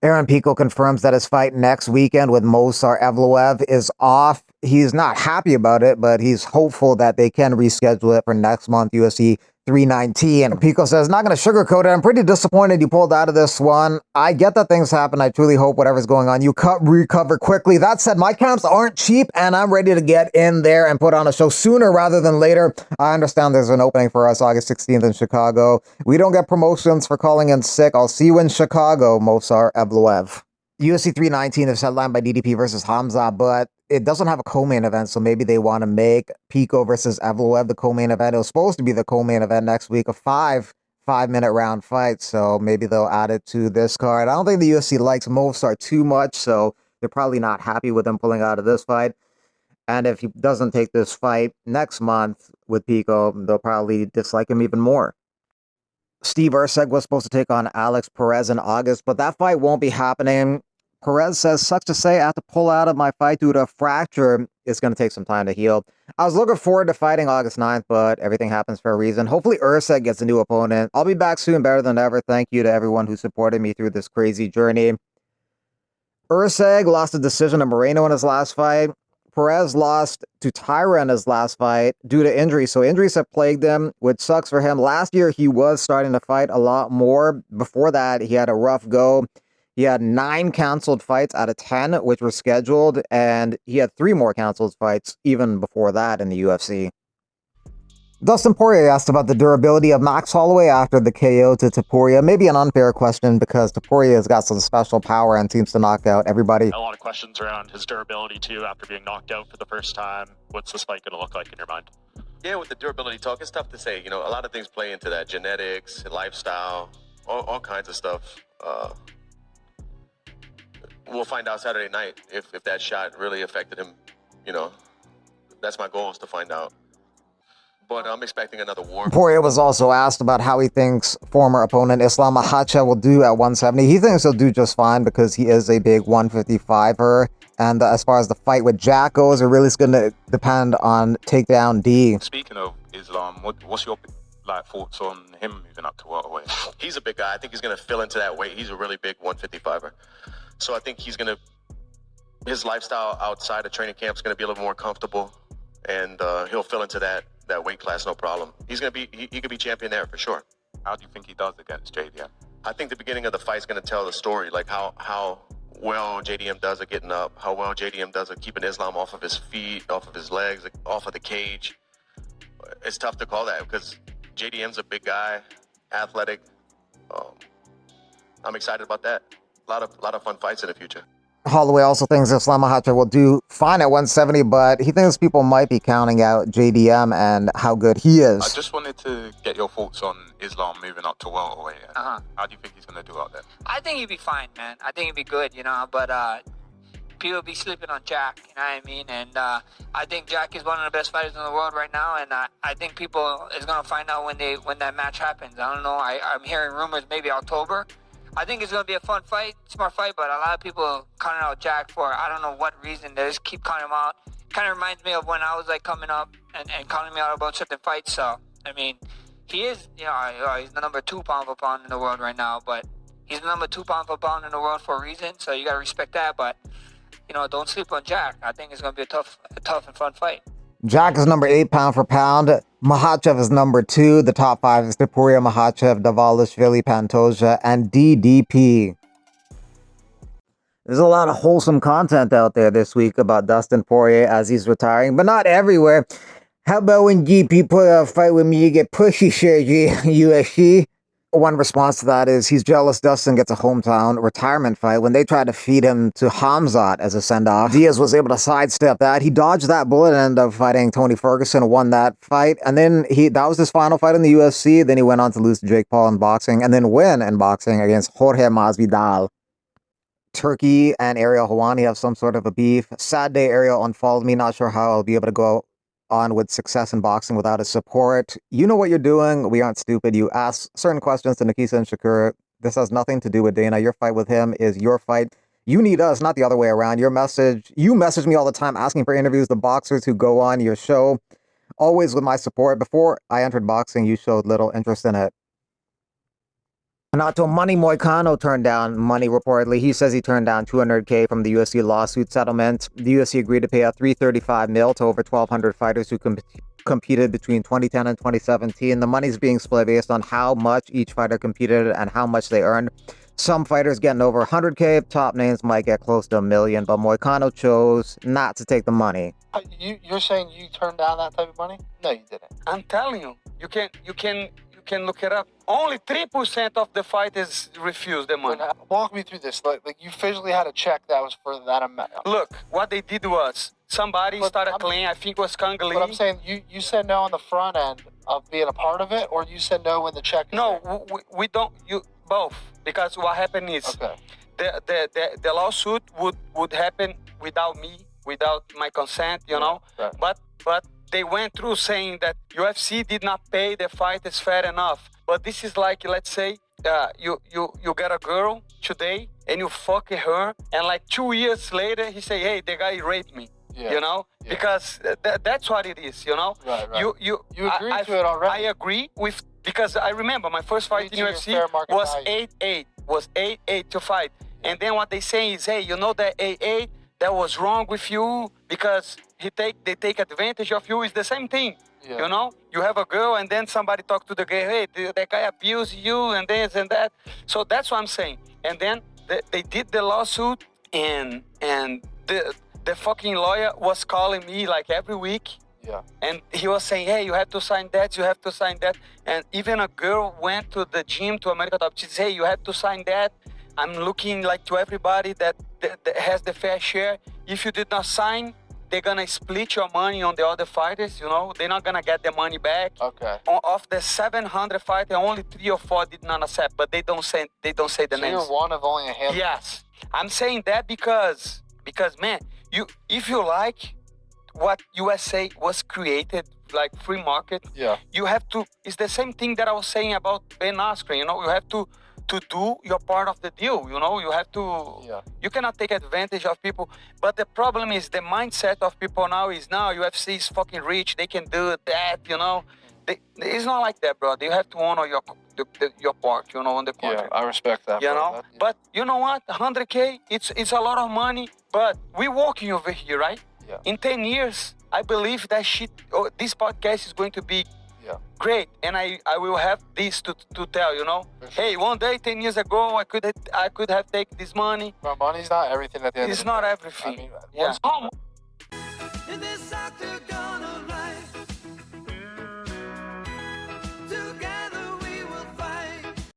Aaron Pico confirms that his fight next weekend with Movsar Evloev is off. He's not happy about it, but he's hopeful that they can reschedule it for next month, UFC 319. Pico says, not going to sugarcoat it. I'm pretty disappointed you pulled out of this one. I get that things happen. I truly hope whatever's going on, you recover quickly. That said, my camps aren't cheap, and I'm ready to get in there and put on a show sooner rather than later. I understand there's an opening for us August 16th in Chicago. We don't get promotions for calling in sick. I'll see you in Chicago, Movsar Evloev. UFC 319 is headlined by DDP versus Hamza, but it doesn't have a co-main event, so maybe they want to make Pico versus Evloev the co-main event. It was supposed to be the co-main event next week, a five-minute round fight, so maybe they'll add it to this card. I don't think the UFC likes Movsar too much, so they're probably not happy with him pulling out of this fight. And if he doesn't take this fight next month with Pico, they'll probably dislike him even more. Steve Erceg was supposed to take on Alex Perez in August, but that fight won't be happening. Perez says, sucks to say, I have to pull out of my fight due to a fracture. It's going to take some time to heal. I was looking forward to fighting August 9th, but everything happens for a reason. Hopefully Erceg gets a new opponent. I'll be back soon, better than ever. Thank you to everyone who supported me through this crazy journey. Erceg lost a decision to Moreno in his last fight. Perez lost to Tyra in his last fight due to injury. So injuries have plagued him, which sucks for him. Last year, he was starting to fight a lot more. Before that, he had a rough go. He had 9 canceled fights out of 10, which were scheduled, and he had 3 more canceled fights even before that in the UFC. Dustin Poirier asked about the durability of Max Holloway after the KO to Topuria. Maybe an unfair question because Topuria has got some special power and seems to knock out everybody. A lot of questions around his durability too after being knocked out for the first time. What's this fight going to look like in your mind? Yeah, with the durability talk, it's tough to say. You know, a lot of things play into that. Genetics, lifestyle, all kinds of stuff. We'll find out Saturday night if that shot really affected him. You know, that's my goal, is to find out. But I'm expecting another war. Poirier was also asked about how he thinks former opponent Islam Makhachev will do at 170. He thinks he'll do just fine because he is a big 155er. And as far as the fight with Jack goes, it really is going to depend on takedown D. Speaking of Islam, what's your thoughts on him moving up to welterweight? He's a big guy. I think he's going to fill into that weight. He's a really big 155er. So I think his lifestyle outside of training camp is going to be a little more comfortable, and he'll fill into that weight class, no problem. He could be champion there for sure. How do you think he does against JDM? I think the beginning of the fight is going to tell the story, like how well JDM does at getting up, how well JDM does at keeping Islam off of his feet, off of his legs, off of the cage. It's tough to call that because JDM's a big guy, athletic. I'm excited about that. A lot of fun fights in the future. Holloway also thinks Islam Makhachev will do fine at 170, but he thinks people might be counting out JDM and how good he is. I just wanted to get your thoughts on Islam moving up to welterweight. How do you think he's going to do out there? I think he'd be fine, man. I think he'd be good, you know, but people be sleeping on Jack, you know what I mean? And I think Jack is one of the best fighters in the world right now, and I think people is going to find out when that match happens. I don't know. I'm hearing rumors maybe October. I think it's going to be a fun fight, smart fight, but a lot of people counting out Jack for I don't know what reason. They just keep counting him out. Kind of reminds me of when I was like coming up and counting me out about certain fights. So, I mean, he is, you know, he's the number 2 pound for pound in the world right now, but he's the number 2 pound for pound in the world for a reason, so you got to respect that. But, you know, don't sleep on Jack. I think it's going to be a tough and fun fight. Jack is number 8 pound for pound. Makhachev is number 2. The top 5 is Topuria, Makhachev, Davalishvili, Pantoja, and DDP. There's a lot of wholesome content out there this week about Dustin Poirier as he's retiring, but not everywhere. How about when GP put a fight with me, you get pushy surgery, UFC? One response to that is he's jealous Dustin gets a hometown retirement fight when they tried to feed him to Hamzat as a send-off. Diaz was able to sidestep that. He dodged that bullet and ended up fighting Tony Ferguson, won that fight. And then that was his final fight in the UFC. Then he went on to lose to Jake Paul in boxing and then win in boxing against Jorge Masvidal. Turkey and Ariel Helwani have some sort of a beef. Sad day Ariel unfollowed me. Not sure how I'll be able to go on with success in boxing without his support. You know what you're doing. We aren't stupid. You ask certain questions to Nikisa and Shakur. This has nothing to do with Dana. Your fight with him is your fight. You need us, not the other way around. You message me all the time asking for interviews, the boxers who go on your show. always with my support. Before I entered boxing, you showed little interest in it. Not till Money Moicano turned down money reportedly. He says he turned down $200K from the UFC lawsuit settlement. The UFC agreed to pay a $335 million to over 1,200 fighters who competed between 2010 and 2017. The money's being split based on how much each fighter competed and how much they earned. Some fighters getting over 100K. Top names might get close to $1 million, but Moicano chose not to take the money. You're saying you turned down that type of money? No, you didn't. I'm telling you, you can look it up. Only 3% of the fighters refused the money. Walk me through this. Like you physically had a check that was for that amount. Look, what they did was somebody started a claim. I think it was Kang Lee. But I'm saying you said no on the front end of being a part of it, or you said no when the check. No, we don't. You both, because what happened is the lawsuit would happen without me, without my consent, you know. Right. But they went through saying that UFC did not pay the fighters fair enough. But this is like, let's say, you get a girl today and you fuck her, and like 2 years later he say, hey, the guy raped me. Yeah. You know, because that's what it is. You know, right. You agreed to it already. I agree with, because I remember my first fight in UFC was 8-8, was 8-8 to fight, and then what they say is, hey, you know that 8-8 that was wrong with you because they take advantage of you. It's the same thing. Yeah. You know, you have a girl and then somebody talk to the girl, hey, that guy abused you and this and that. So that's what I'm saying. And then they did the lawsuit, and the fucking lawyer was calling me like every week. Yeah. And he was saying, hey, you have to sign that, you have to sign that. And even a girl went to the gym, to America Top. She said, hey, you have to sign that. I'm looking like to everybody that has the fair share. If you did not sign, they're gonna split your money on the other fighters, you know? They're not gonna get the money back. Okay. Of the 700 fighters, only 3 or 4 did not accept, but they don't say the So names. you're one of only a handful. Yes. I'm saying that because man, if you like what USA was created, like free market, you have to, it's the same thing that I was saying about Ben Askren, you know, you have to do your part of the deal, you know, you have to, you cannot take advantage of people. But the problem is the mindset of people now is, now UFC is fucking rich, they can do that, you know. It's not like that, bro. You have to honor your part, you know, on the contract. Yeah, I respect that. You know, but you know what? 100K, it's a lot of money, but we're working over here, right? Yeah. In 10 years, I believe that this podcast is going to be great, and I will have this to tell, you know. Sure. Hey, one day 10 years ago I could have taken this money. But money's not everything at the end. It's not everything. I mean,